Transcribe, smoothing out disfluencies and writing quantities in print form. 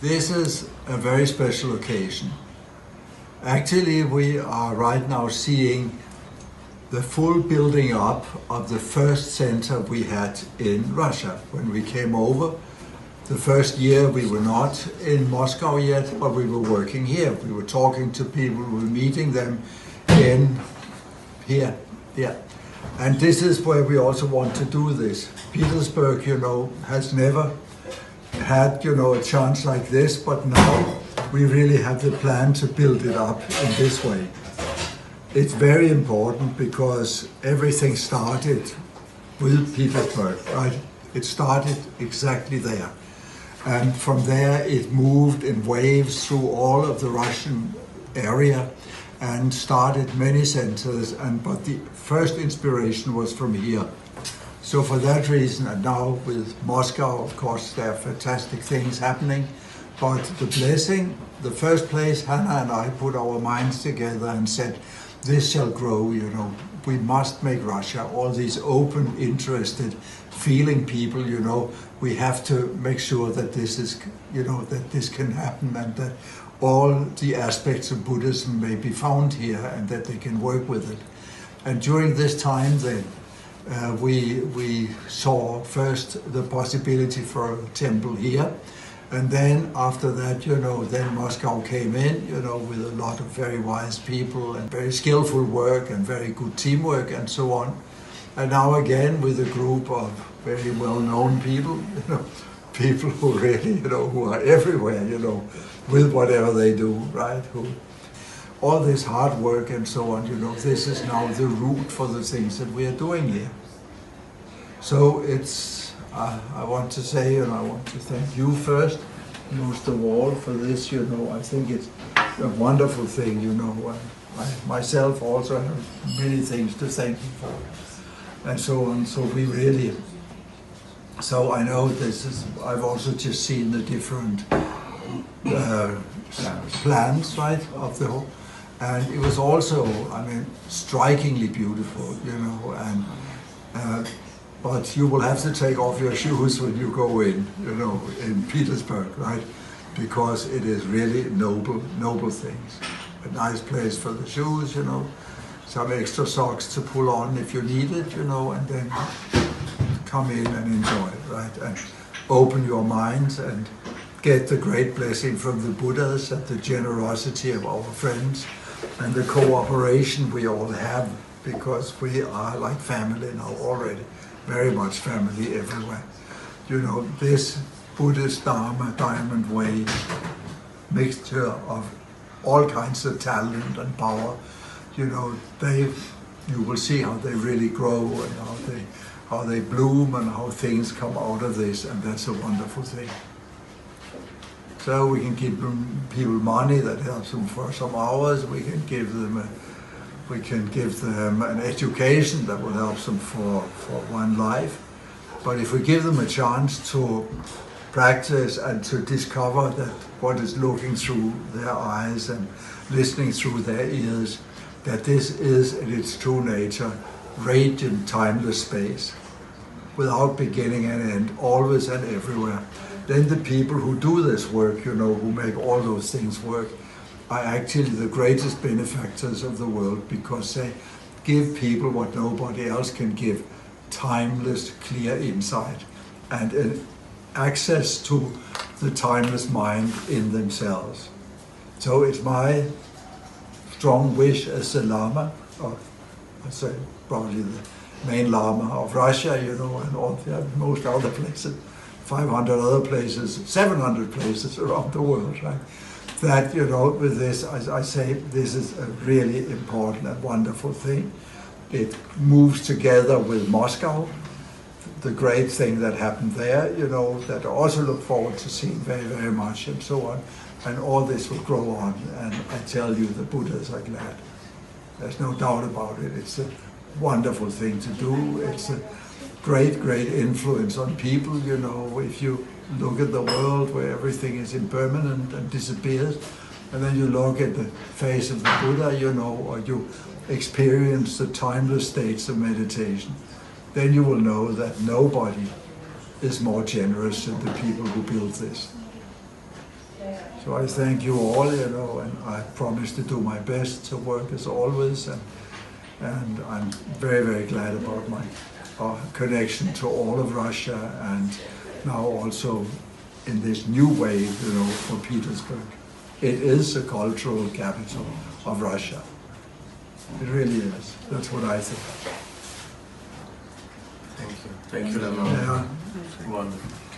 This is a very special occasion. Actually, we are right now seeing the full building up of the first center we had in Russia. When we came over, the first year we were not in Moscow yet, but we were working here. We were talking to people, we were meeting them in here. And this is where we also want to do this. Petersburg, has never had, a chance like this, but now we really have the plan to build it up in this way. It's very important because everything started with Petersburg, right? It started exactly there. And from there it moved in waves through all of the Russian area and started many centers, but the first inspiration was from here. So for that reason, and now with Moscow, of course, there are fantastic things happening, but the blessing, the first place, Hannah and I put our minds together and said, this shall grow, we must make Russia, all these open, interested, feeling people, we have to make sure that this is, that this can happen and that all the aspects of Buddhism may be found here and that they can work with it. And during this time then, we saw first the possibility for a temple here, and then after that, then Moscow came in, with a lot of very wise people and very skillful work and very good teamwork and so on. And now again with a group of very well-known people, people who really, who are everywhere, with whatever they do, right? All this hard work and so on, this is now the root for the things that we are doing here. So it's, I want to say, and I want to thank you first, most of all, for this, I think it's a wonderful thing, I myself also have many things to thank you for, and so on. So we really, so I know this is, I've also just seen the different plans, right, of the whole, and it was also, strikingly beautiful, and but you will have to take off your shoes when you go in, in Petersburg, right? Because it is really noble things. A nice place for the shoes, some extra socks to pull on if you need it, and then come in and enjoy, right? And open your minds and get the great blessing from the Buddhas and the generosity of our friends and the cooperation we all have, because we are like family now already. Very much family everywhere. This Buddhist Dharma, diamond way, mixture of all kinds of talent and power, you will see how they really grow and how they bloom and how things come out of this, and that's a wonderful thing. So we can give people money that helps them for some hours, we can give them an education that will help them for one life. But if we give them a chance to practice and to discover that what is looking through their eyes and listening through their ears, that this is in its true nature, radiant, timeless space, without beginning and end, always and everywhere, then the people who do this work, who make all those things work, are actually the greatest benefactors of the world, because they give people what nobody else can give, timeless, clear insight and an access to the timeless mind in themselves. So it's my strong wish as the Lama, or I'd say probably the main Lama of Russia, and all most other places, 500 other places, 700 places around the world, right? That, with this, as I say, this is a really important and wonderful thing. It moves together with Moscow, the great thing that happened there, that I also look forward to seeing very, very much, and so on. And all this will grow on, and I tell you, the Buddhas are glad. There's no doubt about it. It's a wonderful thing to do. It's a great, great influence on people, if you look at the world where everything is impermanent and disappears, and then you look at the face of the Buddha, or you experience the timeless states of meditation, then you will know that nobody is more generous than the people who built this. So I thank you all, you know, and I promise to do my best to work as always, and I'm very, very glad about my connection to all of Russia, and now also in this new wave, you know, for Petersburg. It is the cultural capital of Russia. It really is. That's what I think. Thank you. Thank you, Lama. Yeah. Wonderful.